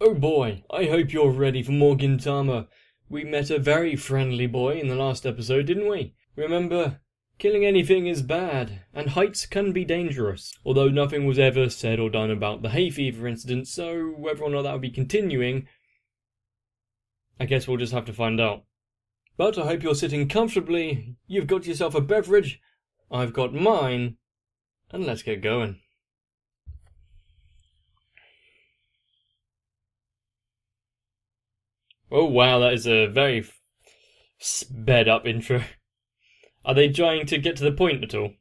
Oh boy, I hope you're ready for more Gintama. We met a very friendly boy in the last episode, didn't we? Remember, killing anything is bad, and heights can be dangerous. Although nothing was ever said or done about the hay fever incident, so whether or not that will be continuing, I guess we'll just have to find out. But I hope you're sitting comfortably, you've got yourself a beverage, I've got mine, and let's get going. Oh wow, that is a very sped up intro. Are they trying to get to the point at all?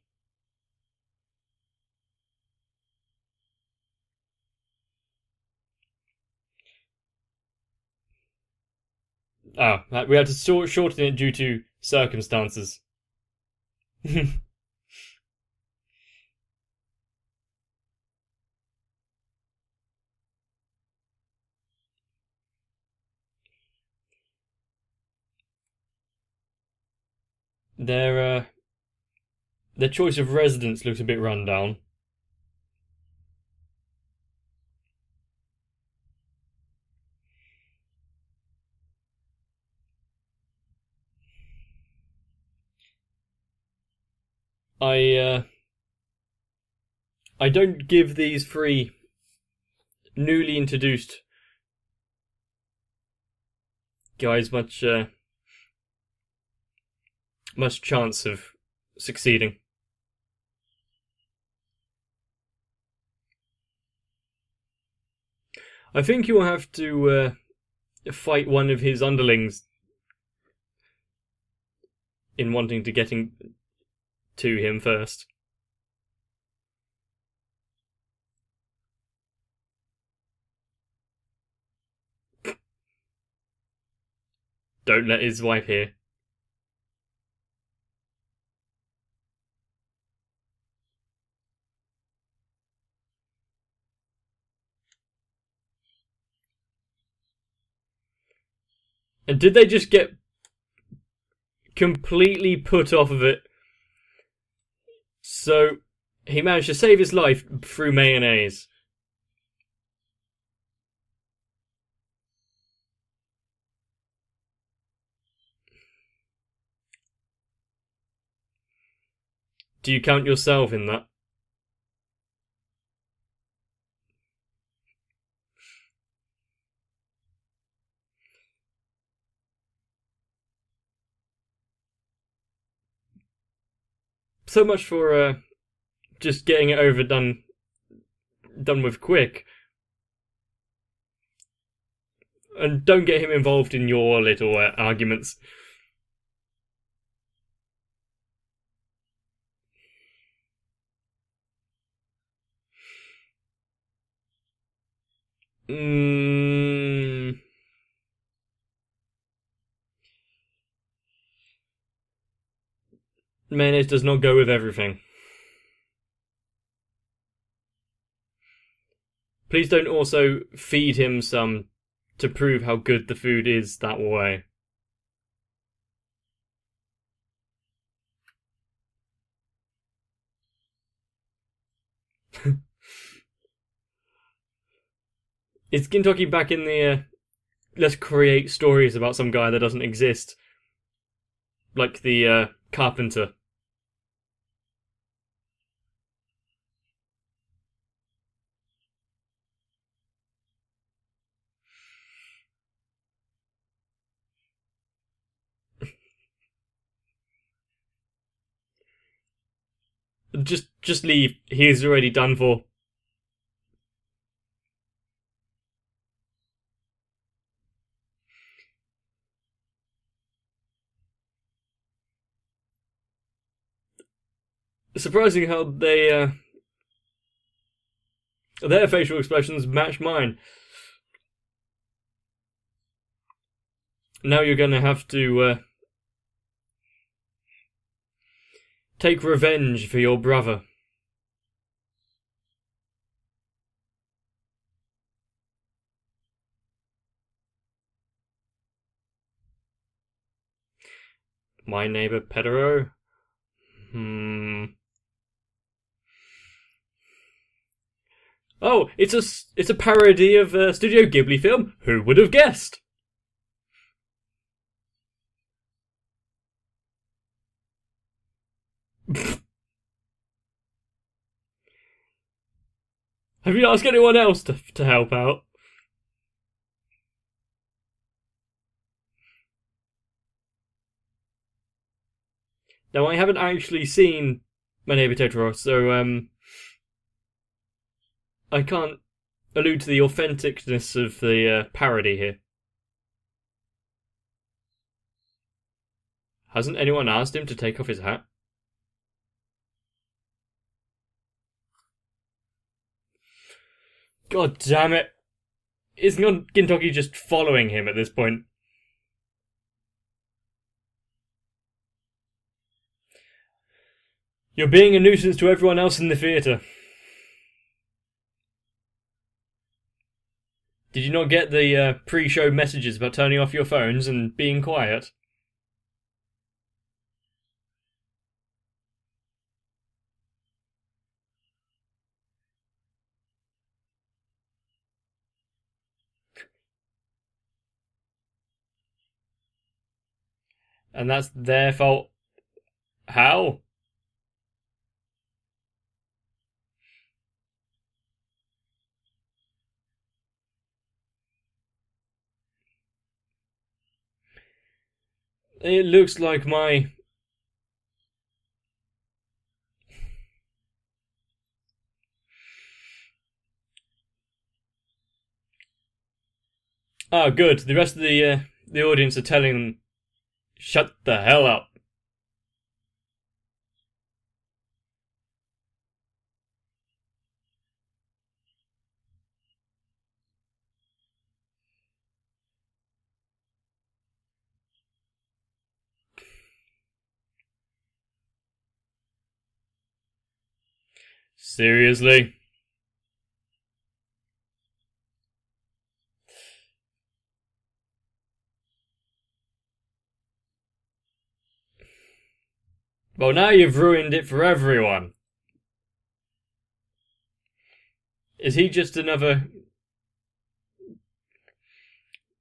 Oh, we had to shorten it due to circumstances. Their choice of residence looks a bit run down. I don't give these three newly introduced guys much chance of succeeding. I think you'll have to fight one of his underlings in wanting to get to him first. Don't let his wife hear. And did they just get completely put off of it? So he managed to save his life through mayonnaise. Do you count yourself in that? So much for just getting it done with quick. And don't get him involved in your little arguments. Mayonnaise does not go with everything. Please don't also feed him some to prove how good the food is that way. Is Gintoki back in the let's create stories about some guy that doesn't exist? Like the carpenter. Just leave. He's already done for. Surprising how they their facial expressions match mine. Now you're gonna have to take revenge for your brother. My neighbor Pedro? Oh, it's a parody of a Studio Ghibli film. Who would have guessed? Have you asked anyone else to help out? Now, I haven't actually seen My Neighbor Totoro, so I can't allude to the authenticness of the parody here. Hasn't anyone asked him to take off his hat? God damn it. Isn't Gintoki just following him at this point? You're being a nuisance to everyone else in the theatre. Did you not get the pre-show messages about turning off your phones and being quiet? And that's their fault. How? It looks like my... Oh, good. The rest of the audience are telling them, shut the hell up. Seriously? Well, now you've ruined it for everyone. Is he just another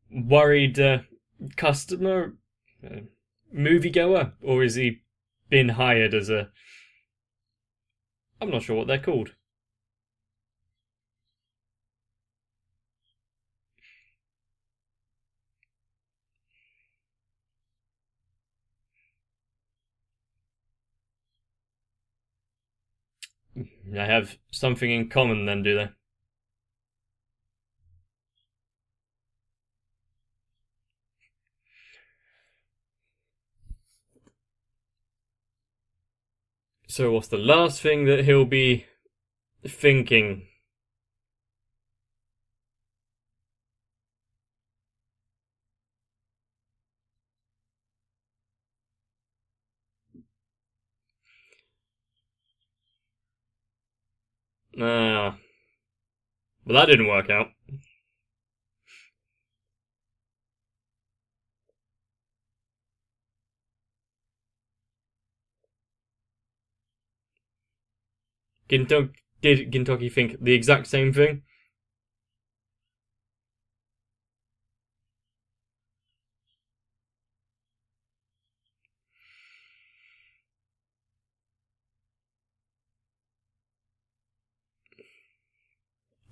worried customer, moviegoer, or is he been hired as a... I'm not sure what they're called. They have something in common then, do they? So what's the last thing that he'll be thinking? Well, that didn't work out. Did Gintoki think the exact same thing?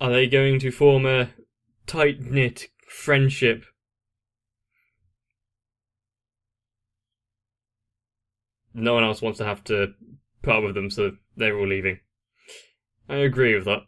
Are they going to form a tight-knit friendship? No one else wants to have to put up with them, so they're all leaving. I agree with that.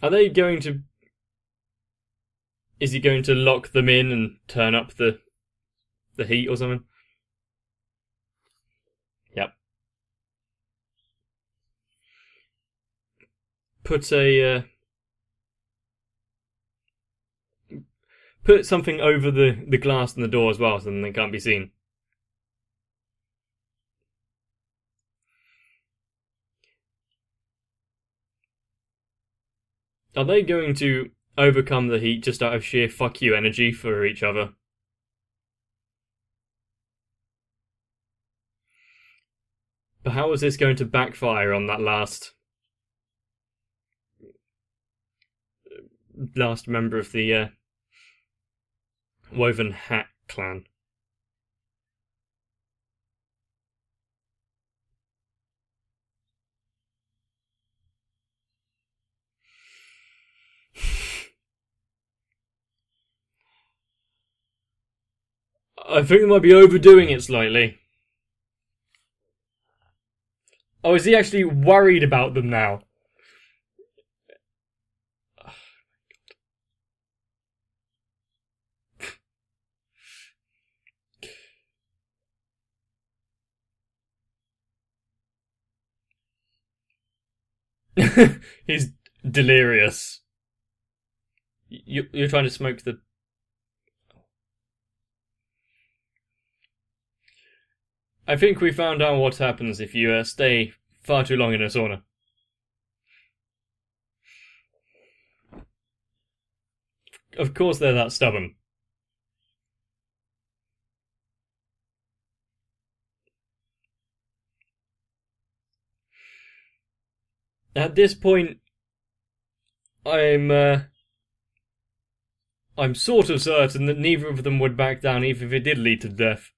Are they going to... Is he going to lock them in and turn up the heat or something? Yep. Put something over the glass and the door as well, so then they can't be seen. Are they going to overcome the heat just out of sheer fuck you energy for each other? But how is this going to backfire on that last member of the Woven Hat clan? I think they might be overdoing it slightly. Oh, is he actually worried about them now? He's delirious. You're trying to smoke the... I think we found out what happens if you stay far too long in a sauna. Of course they're that stubborn. At this point, I'm sort of certain that neither of them would back down even if it did lead to death.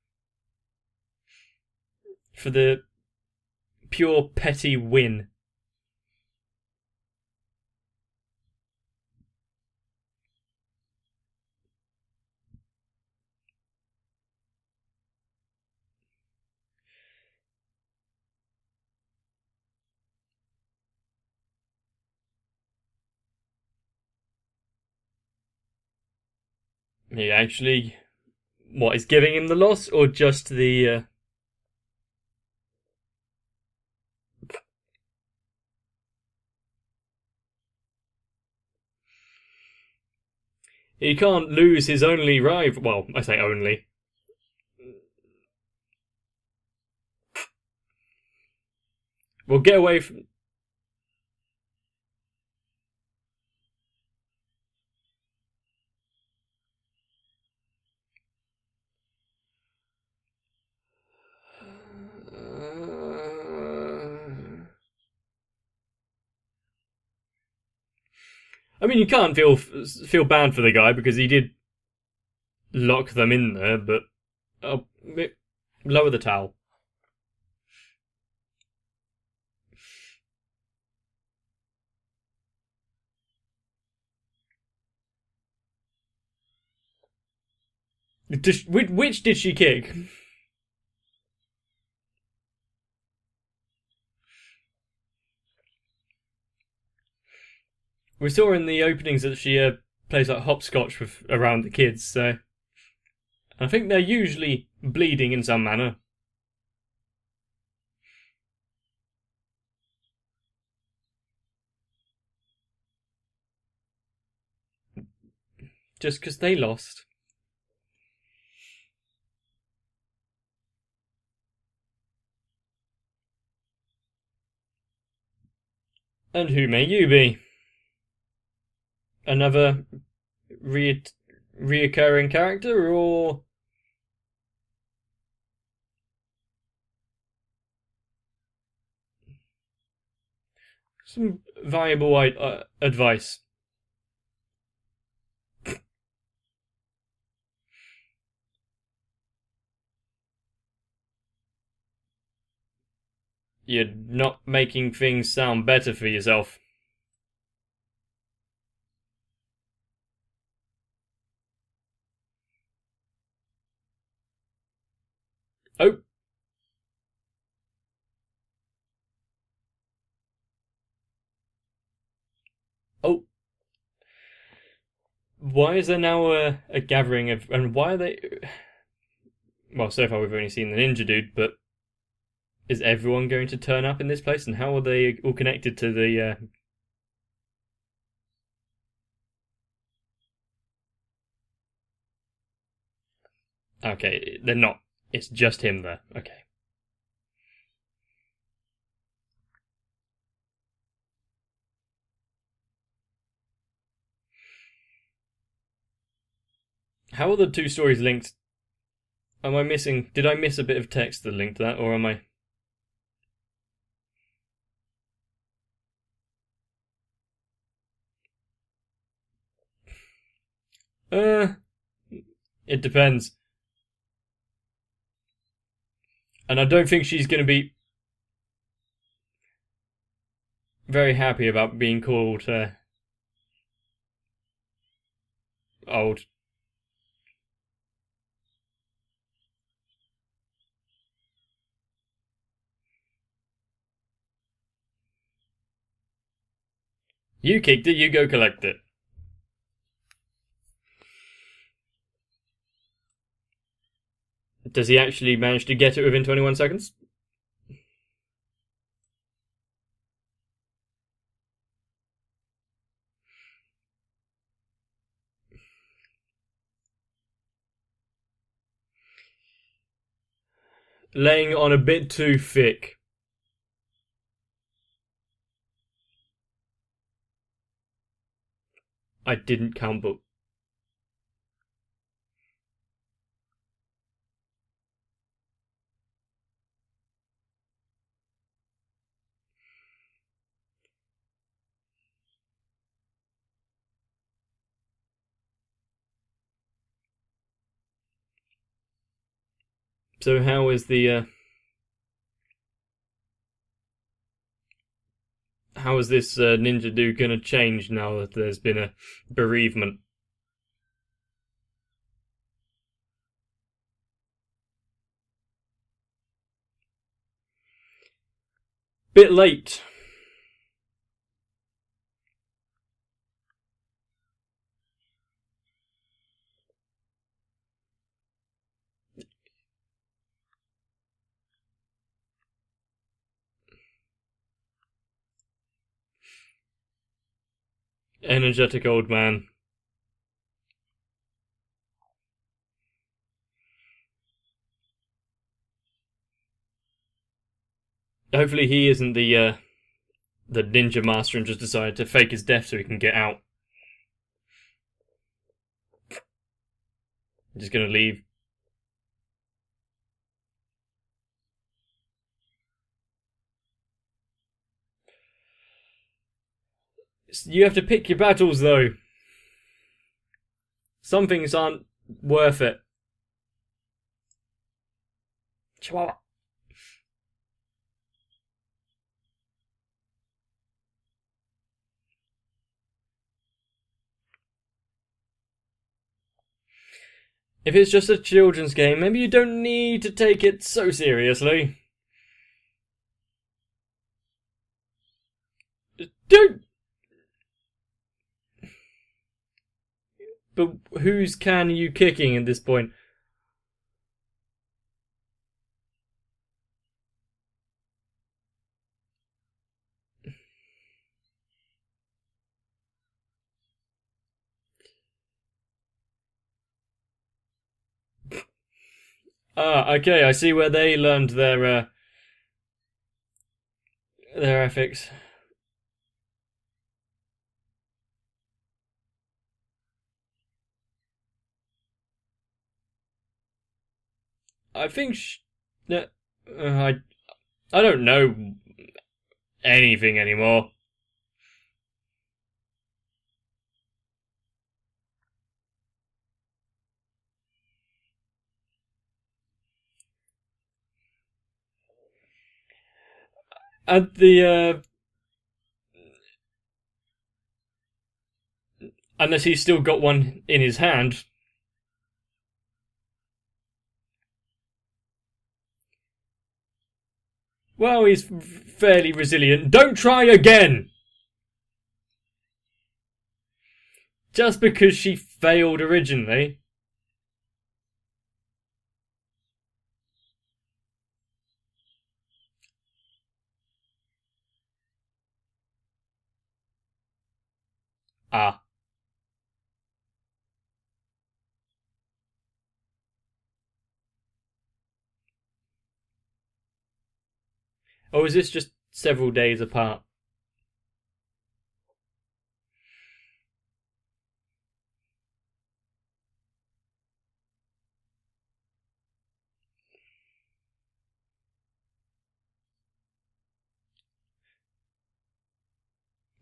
For the pure petty win. He actually... What, is giving him the loss, or just the... He can't lose his only rival. Well, I say only. We'll get away from... I mean, you can't feel bad for the guy because he did lock them in there, but lower the towel. Which did she kick? We saw in the openings that she plays like hopscotch with around the kids, so I think they're usually bleeding in some manner. Just because they lost. And who may you be? Another reoccurring character, or some valuable advice? You're not making things sound better for yourself. Oh. Oh. Why is there now a gathering of... And why are they... Well, so far we've only seen the ninja dude, but... Is everyone going to turn up in this place? And how are they all connected to the... Okay, they're not. It's just him there. Okay. How are the two stories linked? Am I missing... Did I miss a bit of text that linked that, or am I... It depends. And I don't think she's going to be very happy about being called old. You kicked it, you go collect it. Does he actually manage to get it within 21 seconds? Laying on a bit too thick. I didn't count, but... So how is the... How is this ninja dude gonna change now that there's been a bereavement? Bit late. Energetic old man. Hopefully he isn't the ninja master and just decided to fake his death so he can get out. I'm just gonna leave. You have to pick your battles, though. Some things aren't worth it. Chihuahua. If it's just a children's game, maybe you don't need to take it so seriously. Don't... But whose can are you kicking at this point? Ah, okay, I see where they learned their ethics. I think I don't know anything anymore. And unless he's still got one in his hand. Well, he's fairly resilient. Don't try again! Just because she failed originally. Ah. Or is this just several days apart?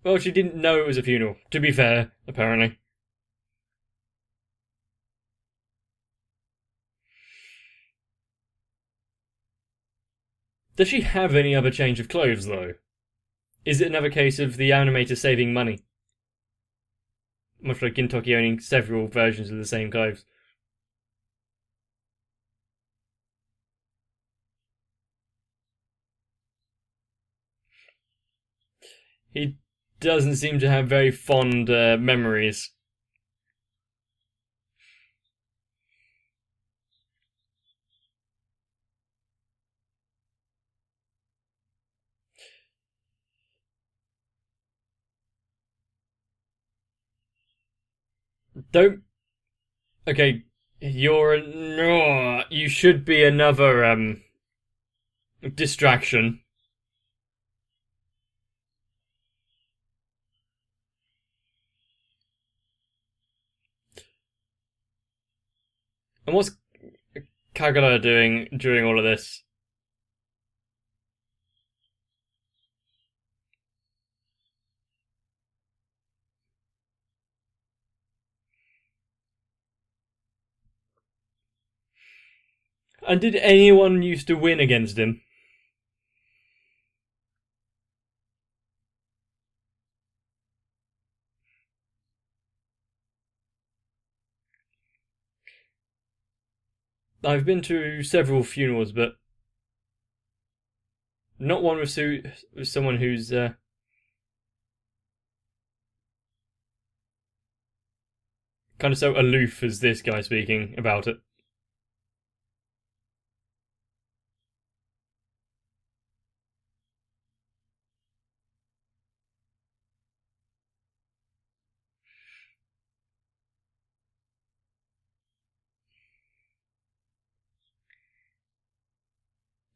Well, she didn't know it was a funeral, to be fair, apparently. Does she have any other change of clothes, though? Is it another case of the animator saving money? Much like Gintoki owning several versions of the same clothes. He doesn't seem to have very fond memories. Don't. Okay, you should be another distraction. And what's Kagura doing during all of this? And did anyone used to win against him? I've been to several funerals, but not one with someone who's kind of so aloof as this guy speaking about it.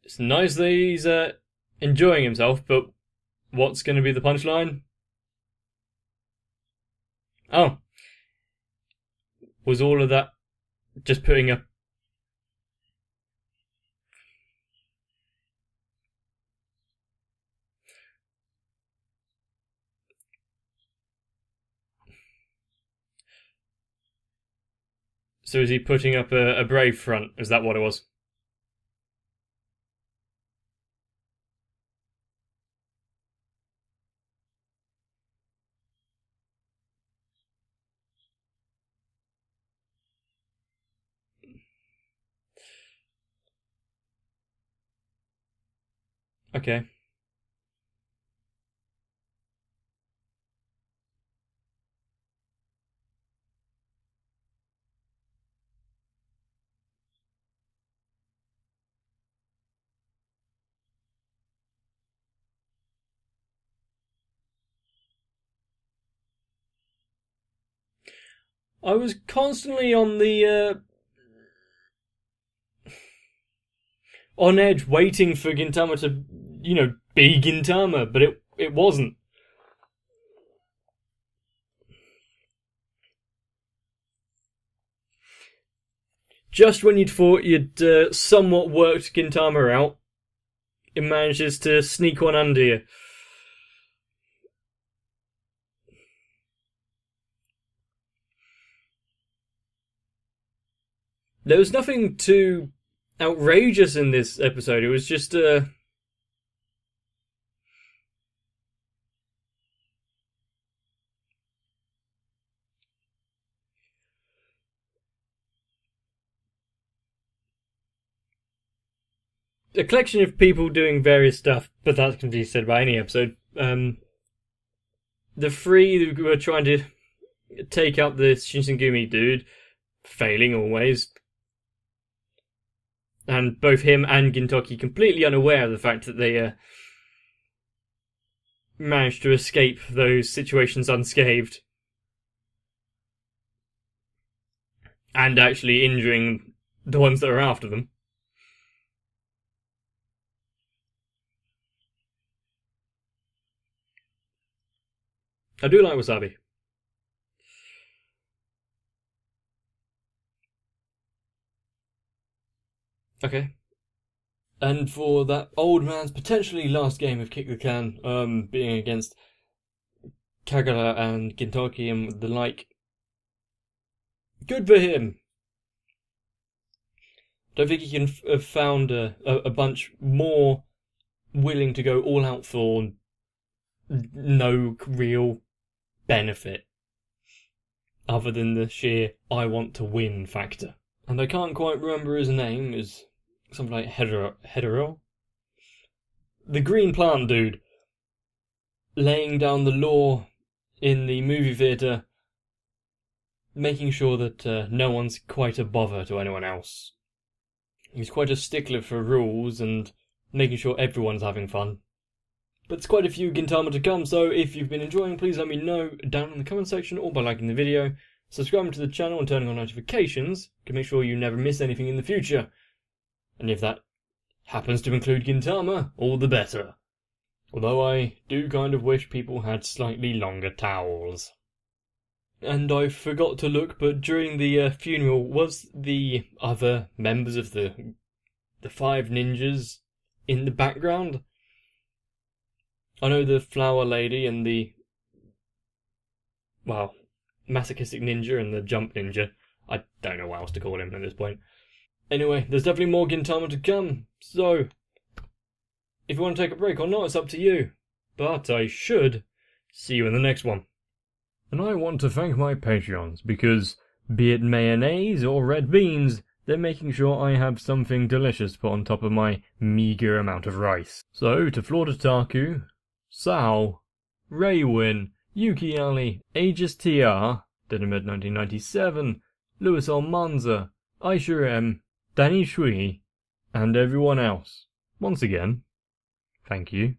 It's nice that he's enjoying himself, but what's going to be the punchline? Oh, was all of that just putting up? So is he putting up a brave front? Is that what it was? Okay. I was constantly on the on edge, waiting for Gintama to, be Gintama, but it wasn't. Just when you'd thought you'd somewhat worked Gintama out, it manages to sneak one under you. There was nothing too outrageous in this episode. It was just a collection of people doing various stuff, but that can be said by any episode. The three who were trying to take out the Shinsengumi dude, failing always. And both him and Gintoki completely unaware of the fact that they managed to escape those situations unscathed. And actually injuring the ones that are after them. I do like wasabi. Okay. And for that old man's potentially last game of Kick the Can, being against Kagura and Gintoki and the like. Good for him. Don't think he can have found a bunch more willing to go all out for no real benefit other than the sheer I want to win factor. And I can't quite remember his name. Is something like Hetero? The green plant dude laying down the law in the movie theatre, making sure that no one's quite a bother to anyone else. He's quite a stickler for rules and making sure everyone's having fun. But there's quite a few Gintama to come, so if you've been enjoying, please let me know down in the comment section or by liking the video. Subscribing to the channel and turning on notifications can make sure you never miss anything in the future. And if that happens to include Gintama, all the better. Although I do kind of wish people had slightly longer towels. And I forgot to look, but during the funeral, was the other members of the 5 ninjas in the background? I know the flower lady and the, well, masochistic ninja and the jump ninja. I don't know what else to call him at this point. Anyway, there's definitely more Gintama to come, so if you want to take a break or not, it's up to you. But I should see you in the next one. And I want to thank my Patreons, because be it mayonnaise or red beans, they're making sure I have something delicious to put on top of my meagre amount of rice. So, to Florida Taku, Sao, Raywin, Yuki Ali, Aegis TR, Dynamite 1997, Louis Almanza, Aisha M, Danny Shui, and everyone else. Once again, thank you.